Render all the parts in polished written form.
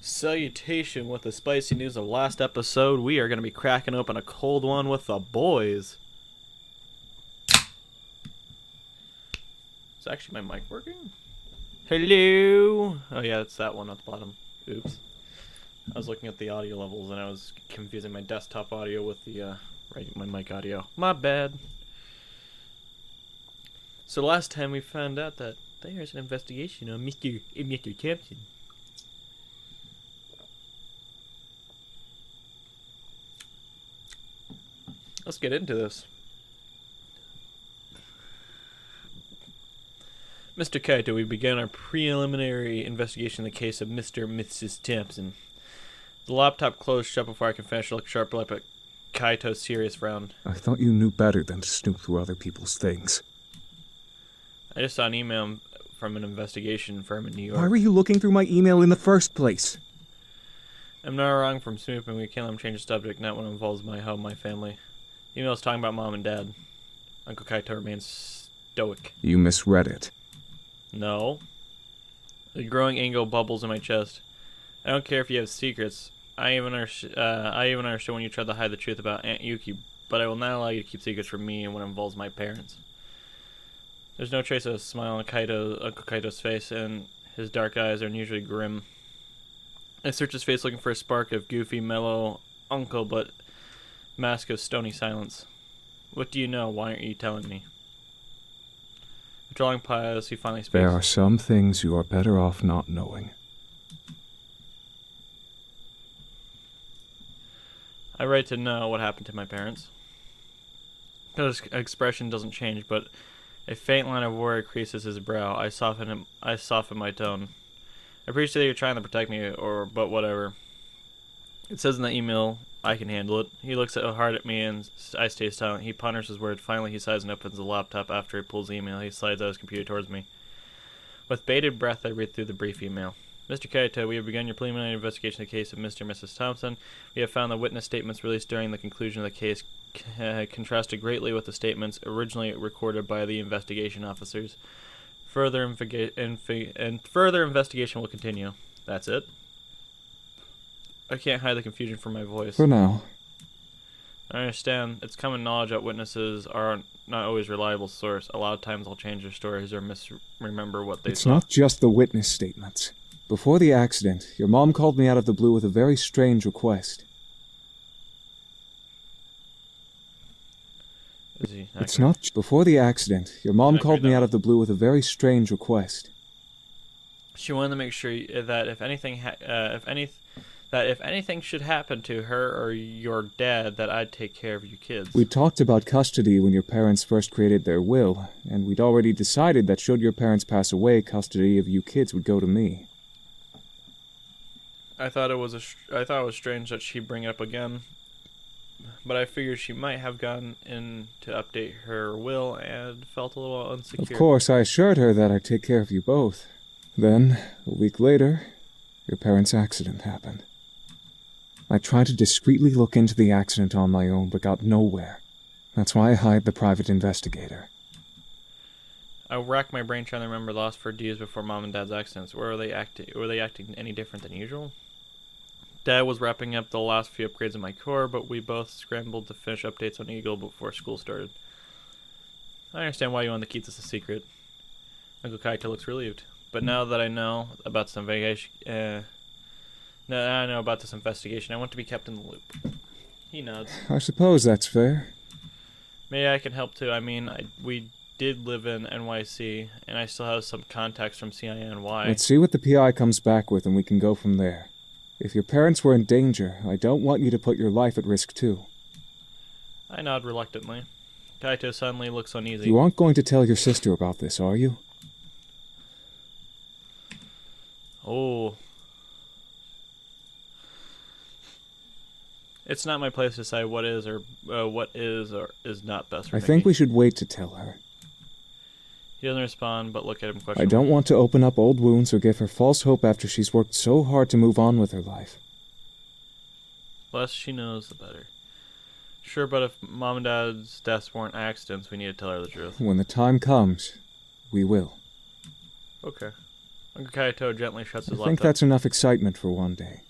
Salutation with the spicy news of last episode. We are going to be cracking open a cold one with the boys. Is actually my mic working? Hello? Oh yeah, it's that one at the bottom. Oops. I was looking at the audio levels and I was confusing my desktop audio with the my mic audio. My bad. So last time we found out that there's an investigation on Mr. Thompson. Let's get into this. Mr. Kaito, we began our preliminary investigation in the case of Mr. and Mrs. Thompson. The laptop closed shut before I could finish to look sharply up at Kaito's serious frown. I thought you knew better than to snoop through other people's things. I just saw an email from an investigation firm in New York. Why were you looking through my email in the first place? I'm not wrong from snooping. We can't let him change the subject, not when it involves my home, my family. The email's talking about Mom and Dad. Uncle Kaito remains stoic. You misread it. No. The growing anger bubbles in my chest. I don't care if you have secrets. I even understood when you tried to hide the truth about Aunt Yuki, but I will not allow you to keep secrets from me when it involves my parents. There's no trace of a smile on Uncle Kaito's face, and his dark eyes are unusually grim. I search his face looking for a spark of goofy, mellow uncle, but mask of stony silence. What do you know? Why aren't you telling me? After a long pause, he finally speaks. There are some things you are better off not knowing. I write to know what happened to my parents. His expression doesn't change, but a faint line of worry creases his brow. I soften my tone. I appreciate that you're trying to protect me, but whatever. It says in the email, I can handle it. He looks hard at me and I stay silent. He ponders his words. Finally, he sighs and opens the laptop. After he pulls the email, he slides out his computer towards me. With bated breath, I read through the brief email. Mr. Kaito, we have begun your preliminary investigation of the case of Mr. and Mrs. Thompson. We have found the witness statements released during the conclusion of the case contrasted greatly with the statements originally recorded by the investigation officers. Further investigation will continue. That's it. I can't hide the confusion from my voice. For now. I understand. It's common knowledge that witnesses are not always a reliable source. A lot of times they'll change their stories or misremember what they saw. It's not just the witness statements. Before the accident, your mom called me out of the blue with a very strange request. It's not... Before the accident, your mom called me out of the blue with a very strange request. She wanted to make sure that if anything should happen to her or your dad, that I'd take care of you kids. We talked about custody when your parents first created their will, and we'd already decided that should your parents pass away, custody of you kids would go to me. I thought it was strange that she'd bring it up again, but I figured she might have gone in to update her will and felt a little insecure. Of course, I assured her that I'd take care of you both. Then, a week later, your parents' accident happened. I tried to discreetly look into the accident on my own, but got nowhere. That's why I hired the private investigator. I racked my brain trying to remember the last 4 days before Mom and Dad's accidents. Were they acting any different than usual? Dad was wrapping up the last few upgrades in my core, but we both scrambled to finish updates on Eagle before school started. I understand why you want to keep this a secret. Uncle Kaito looks relieved. But now that I know about this investigation, I want to be kept in the loop. He nods. I suppose that's fair. Maybe I can help too. I mean, we did live in NYC, and I still have some contacts from CINY. Let's see what the PI comes back with, and we can go from there. If your parents were in danger, I don't want you to put your life at risk too. I nod reluctantly. Kaito suddenly looks uneasy. You aren't going to tell your sister about this, are you? Oh. It's not my place to decide what is or is not best for I Nikki. think we should wait to tell her. He doesn't respond, but look at him questionably. I don't want to open up old wounds or give her false hope after she's worked so hard to move on with her life. The less she knows, the better. Sure, but if Mom and Dad's deaths weren't accidents, we need to tell her the truth. When the time comes, we will. Okay. Uncle Kaito gently shuts his I think laptop. that's enough excitement for one day.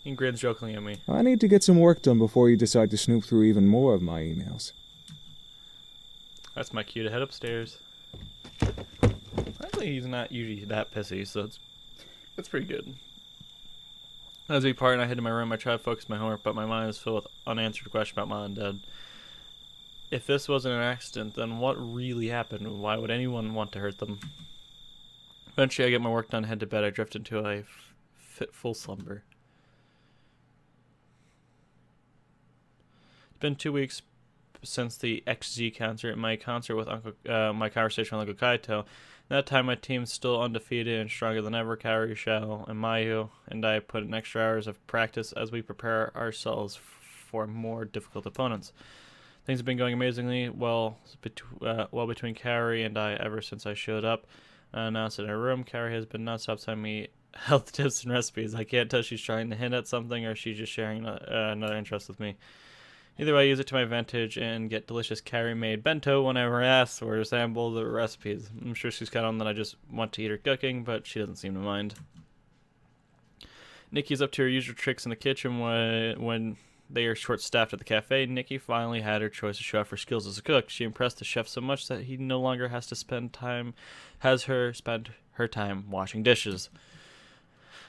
He grins jokingly at me. I need to get some work done before you decide to snoop through even more of my emails. That's my cue to head upstairs. Actually, he's not usually that pissy, so it's pretty good. As we part and I head to my room, I try to focus my homework, but my mind is filled with unanswered questions about mom and dad. If this wasn't an accident, then what really happened? Why would anyone want to hurt them? Eventually, I get my work done, head to bed. I drift into a fitful slumber. It's been 2 weeks since the XZ concert. My conversation with Uncle Kaito. That time, my team's still undefeated and stronger than ever. Kaori, Shao, and Mayu and I put in extra hours of practice as we prepare ourselves for more difficult opponents. Things have been going amazingly well between Kaori and I ever since I showed up. Announced in her room, Kaori has been nonstop telling me health tips and recipes. I can't tell if she's trying to hint at something or she's just sharing another interest with me. Either way, I use it to my advantage and get delicious Kaori-made bento whenever asked or sample the recipes. I'm sure she's counting on that I just want to eat her cooking, but she doesn't seem to mind. Nikki's up to her usual tricks in the kitchen when they are short-staffed at the cafe. Nikki finally had her choice to show off her skills as a cook. She impressed the chef so much that he no longer has to spend her time washing dishes.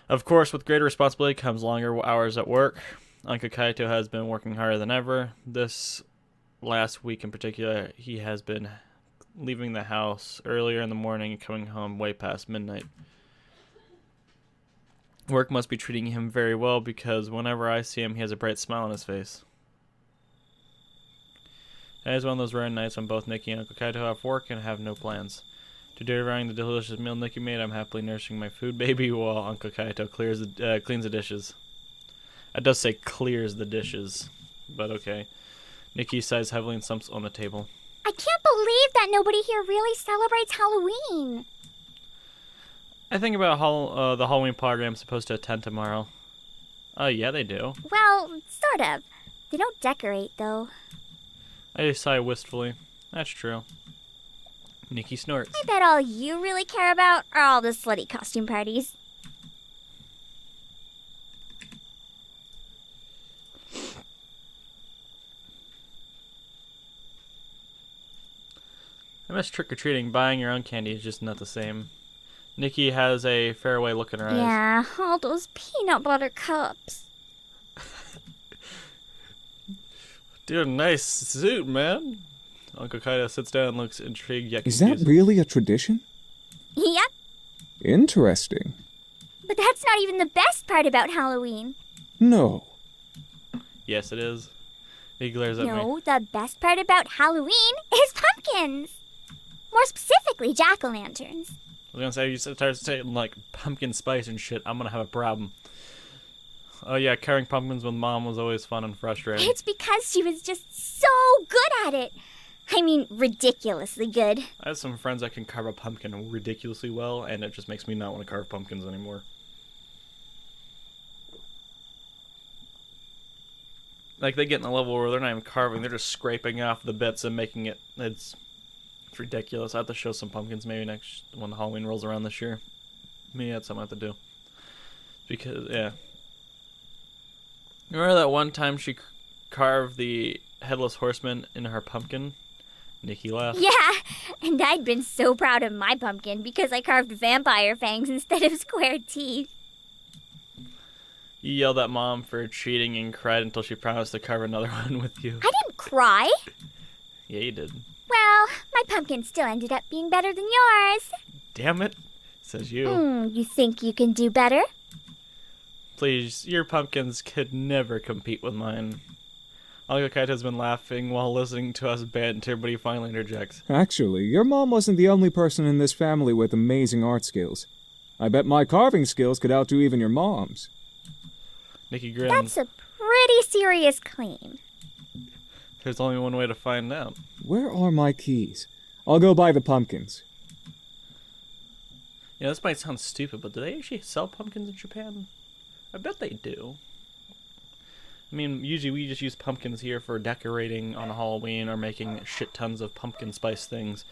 Of course, with greater responsibility comes longer hours at work. Uncle Kaito has been working harder than ever. This last week in particular, he has been leaving the house earlier in the morning and coming home way past midnight. Work must be treating him very well because whenever I see him, he has a bright smile on his face. It is one of those rare nights when both Nikki and Uncle Kaito have work and have no plans. Today, around the delicious meal Nikki made, I'm happily nursing my food baby while Uncle Kaito cleans the dishes. It does say clears the dishes, but okay. Nikki sighs heavily and slumps on the table. I can't believe that nobody here really celebrates Halloween. I think about the Halloween party I'm supposed to attend tomorrow. Yeah, they do. Well, sort of. They don't decorate, though. I sigh wistfully. That's true. Nikki snorts. I bet all you really care about are all the slutty costume parties. I miss trick-or-treating. Buying your own candy is just not the same. Nikki has a faraway look in her eyes. Yeah, all those peanut butter cups. Dude, nice suit, man. Uncle Kaito sits down and looks intrigued yet Is confused. that really a tradition? Yep, Interesting. but that's not even the best part about Halloween. No. Yes, it is. He glares at me. No, the best part about Halloween is pumpkins. More specifically, jack-o'-lanterns. I was gonna say, you start saying like pumpkin spice and shit, I'm gonna have a problem. Oh yeah, carrying pumpkins with mom was always fun and frustrating. It's because she was just so good at it. I mean, ridiculously good. I have some friends that can carve a pumpkin ridiculously well, and it just makes me not want to carve pumpkins anymore. Like, they get in a level where they're not even carving, they're just scraping off the bits and making it, it's ridiculous. I have to show some pumpkins maybe when Halloween rolls around this year. Me, that's something I have to do. Because, yeah. Remember that one time she carved the Headless Horseman in her pumpkin? Nikki laughed. Yeah, and I'd been so proud of my pumpkin because I carved vampire fangs instead of square teeth. You yelled at mom for cheating and cried until she promised to carve another one with you. I didn't cry. Yeah, you did. Well, my pumpkin still ended up being better than yours. Damn it, says you. You think you can do better? Please, your pumpkins could never compete with mine. Uncle Kaito has been laughing while listening to us banter, but he finally interjects. Actually, your mom wasn't the only person in this family with amazing art skills. I bet my carving skills could outdo even your mom's. Nikki grins. That's a pretty serious claim. There's only one way to find out. Where are my keys? I'll go buy the pumpkins. Yeah, this might sound stupid, but do they actually sell pumpkins in Japan? I bet they do. I mean, usually we just use pumpkins here for decorating on Halloween or making shit tons of pumpkin spice things.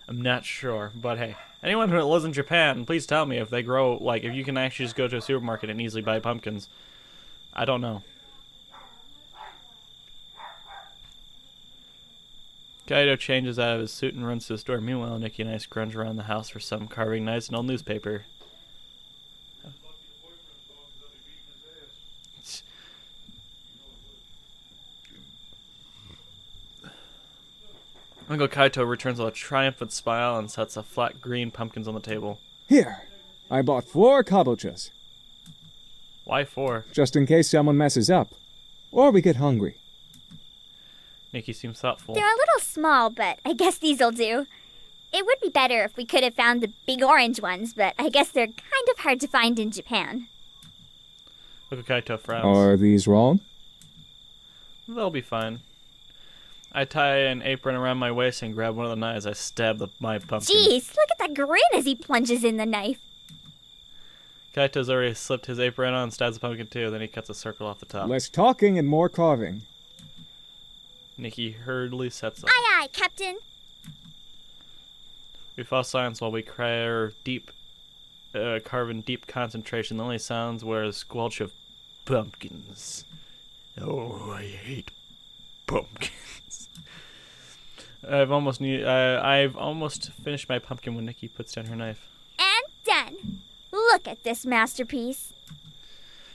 I'm not sure, but hey. Anyone who lives in Japan, please tell me if they grow, like, if you can actually just go to a supermarket and easily buy pumpkins. I don't know. Kaito changes out of his suit and runs to the store. Meanwhile, Nikki and I scrunch around the house for some carving knives and old newspaper. Uncle Kaito returns with a triumphant smile and sets a flat green pumpkins on the table. Here, I bought 4 kabochas, Why 4? just in case someone messes up. Or we get hungry. Nikki seems thoughtful. They're a little small, but I guess these'll do. It would be better if we could have found the big orange ones, but I guess they're kind of hard to find in Japan. Uncle Kaito frowns. Are these wrong? They'll be fine. I tie an apron around my waist and grab one of the knives. I stab my pumpkin. Jeez, look at that grin as he plunges in the knife. Kaito's already slipped his apron on and stabs the pumpkin too. Then he cuts a circle off the top. Less talking and more carving. Nikki hurriedly sets up. Aye, aye, Captain. We fall silence while we carve in deep concentration. The only sounds were a squelch of pumpkins. Oh, I hate pumpkins. I've almost finished my pumpkin when Nikki puts down her knife. And done. Look at this masterpiece.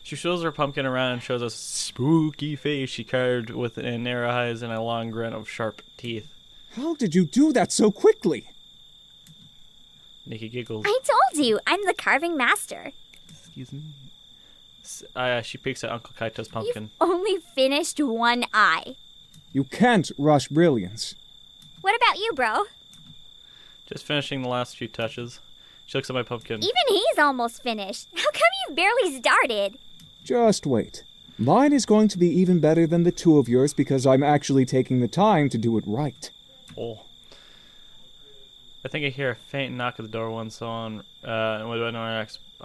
She shows her pumpkin around and shows us a spooky face she carved with narrow eyes and a long grin of sharp teeth. How did you do that so quickly? Nikki giggles. I told you, I'm the carving master. Excuse me? She peeks at Uncle Kaito's pumpkin. You've only finished one eye. You can't rush brilliance. What about you, bro? Just finishing the last few touches. She looks at my pumpkin. Even he's almost finished. How come you've barely started? Just wait. Mine is going to be even better than the 2 of yours because I'm actually taking the time to do it right. Oh. I think I hear a faint knock at the door once on. I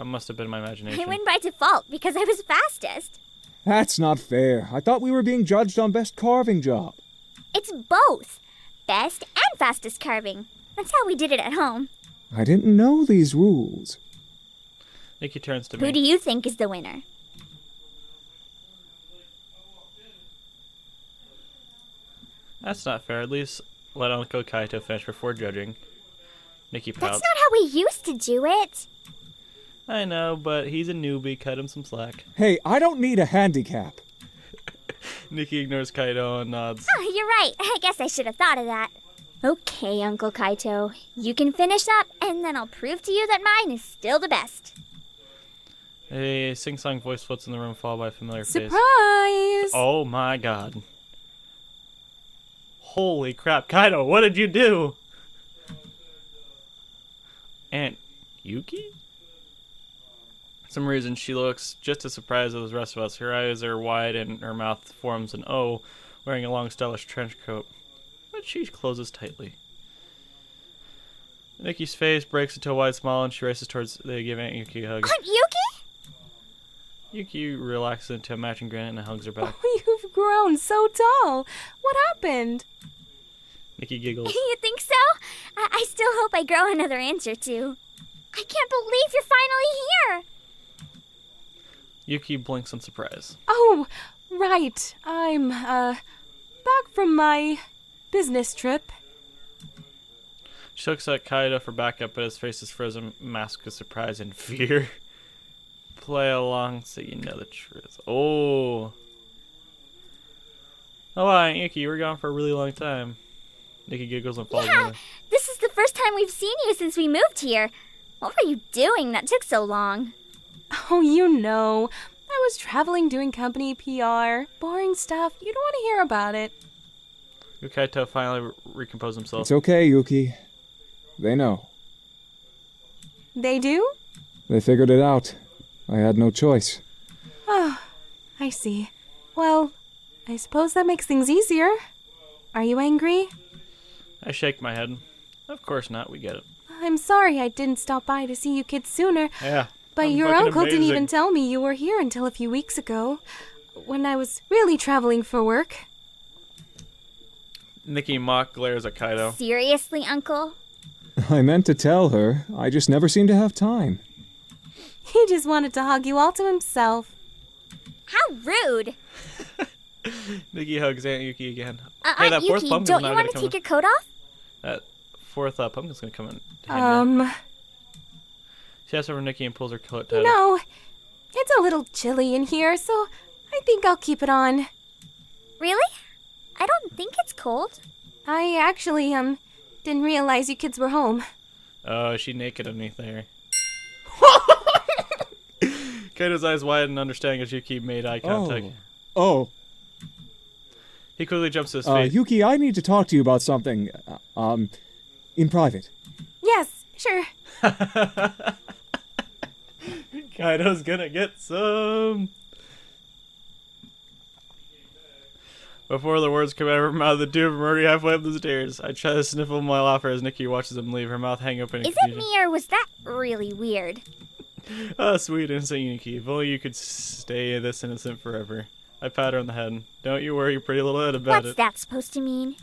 must have been my imagination. I win by default because I was fastest. That's not fair. I thought we were being judged on best carving job. It's both. Best and fastest carving. That's how we did it at home. I didn't know these rules. Nikki turns to me. Who do you think is the winner? That's not fair. At least let Uncle Kaito finish before judging. Nikki pouts. That's not how we used to do it. I know, but he's a newbie. Cut him some slack. Hey, I don't need a handicap. Nikki ignores Kaito and nods. Oh, you're right. I guess I should have thought of that. Okay, Uncle Kaito. You can finish up, and then I'll prove to you that mine is still the best. A sing-song voice floats in the room, followed by a familiar face. Surprise! Oh my god. Holy crap. Kaito, what did you do? Aunt Yuki? For some reason, she looks just as surprised as the rest of us. Her eyes are wide and her mouth forms an O, wearing a long, stylish trench coat. But she closes tightly. Nikki's face breaks into a wide smile and she races towards the give Aunt Yuki a hug. Aunt Yuki? Yuki relaxes into a matching grin and hugs her back. Oh, you've grown so tall. What happened? Nikki giggles. You think so? I still hope I grow another inch or two. I can't believe you're finally here. Yuki blinks in surprise. Oh, right. I'm, back from my business trip. She looks at Kaito for backup, but his face is frozen, masked with surprise and fear. Play along so you know the truth. Oh. Oh, wow, Aunt Yuki, you were gone for a really long time. Nikki giggles and falls Yeah, away. this is the first time we've seen you since we moved here. What were you doing that took so long? Oh, you know. I was traveling doing company PR. Boring stuff. You don't want to hear about it. Kaito finally recomposes himself. It's okay, Yuki. They know. They do? They figured it out. I had no choice. Oh, I see. Well, I suppose that makes things easier. Are you angry? I shake my head. Of course not, we get it. I'm sorry I didn't stop by to see you kids sooner. Yeah. But I'm your fucking uncle didn't amazing. even tell me you were here until a few weeks ago, when I was really traveling for work. Nikki mock glares at Kaito. Seriously, Uncle? I meant to tell her, I just never seem to have time. He just wanted to hug you all to himself. How rude! Nikki hugs Aunt Yuki again. Aunt Yuki, don't you want to take your coat off? That fourth pumpkin's gonna come in handy. She asks over Nikki and pulls her coat tighter. No, it's a little chilly in here, so I think I'll keep it on. Really? I don't think it's cold. I actually, didn't realize you kids were home. Oh, is she naked underneath there? Kaito's eyes widen, understanding as Yuki made eye contact. Oh. He quickly jumps to his feet. Yuki, I need to talk to you about something, in private. Yes, sure. Kaito's gonna get some. Before the words come out of her mouth, the two of them are already halfway up the stairs. I try to sniffle my laughter as Nikki watches them leave, her mouth hanging open in Is confusion. it me or was that really weird? Ah, sweet innocent Yuki. If only you could stay this innocent forever. I pat her on the head. Don't you worry your pretty little head about What's it. that supposed to mean?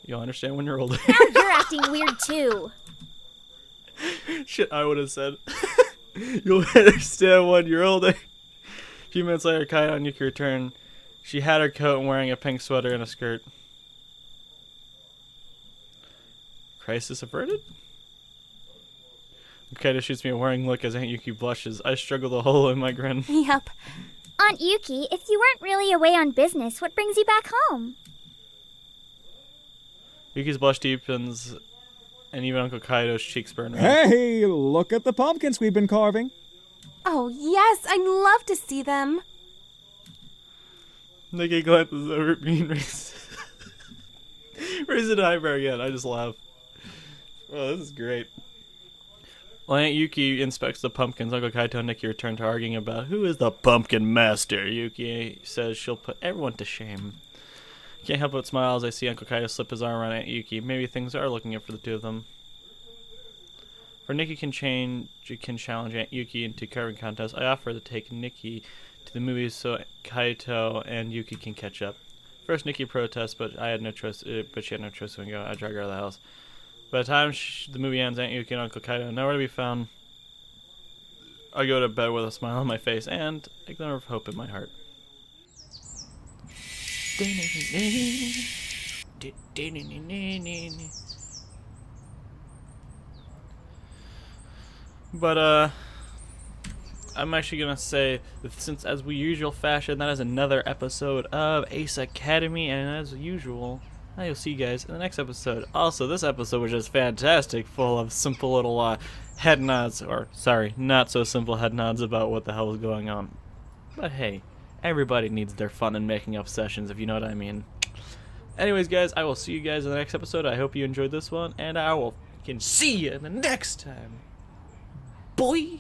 You'll understand when you're older. Now you're acting weird too. Shit, I would have said. You'll understand when you're older. A few minutes later, Kaito and Yuki returned. She had her coat and wearing a pink sweater and a skirt. Crisis averted? Kaito shoots me a worrying look as Aunt Yuki blushes. I struggle to hold in my grin. Yep. Aunt Yuki, if you weren't really away on business, what brings you back home? Yuki's blush deepens, and even Uncle Kaito's cheeks burn red. Hey, look at the pumpkins we've been carving. Oh, yes, I'd love to see them. Nikki glances over at me and raises an eyebrow again. I just laugh. Oh, this is great. While Aunt Yuki inspects the pumpkins, Uncle Kaito and Nikki return to arguing about who is the pumpkin master. Yuki says she'll put everyone to shame. Can't help but smile as I see Uncle Kaito slip his arm around Aunt Yuki. Maybe things are looking up for the two of them. For Nikki can challenge Aunt Yuki into carving contest, I offer to take Nikki to the movies so Kaito and Yuki can catch up. First, Nikki protests, but she had no choice to go. I drag her out of the house. By the time the movie ends, Aunt Yuki and Uncle Kaito are nowhere to be found. I go to bed with a smile on my face and a glimmer of hope in my heart. But, I'm actually gonna say that since, as we usual fashion, that is another episode of Ace Academy, and as usual, you'll see you guys in the next episode. Also, this episode was just fantastic, full of simple little head nods, or sorry, not so simple head nods about what the hell was going on. But hey, everybody needs their fun and making up sessions, if you know what I mean. Anyways, guys, I will see you guys in the next episode. I hope you enjoyed this one, and I will see you in the next time. Boy!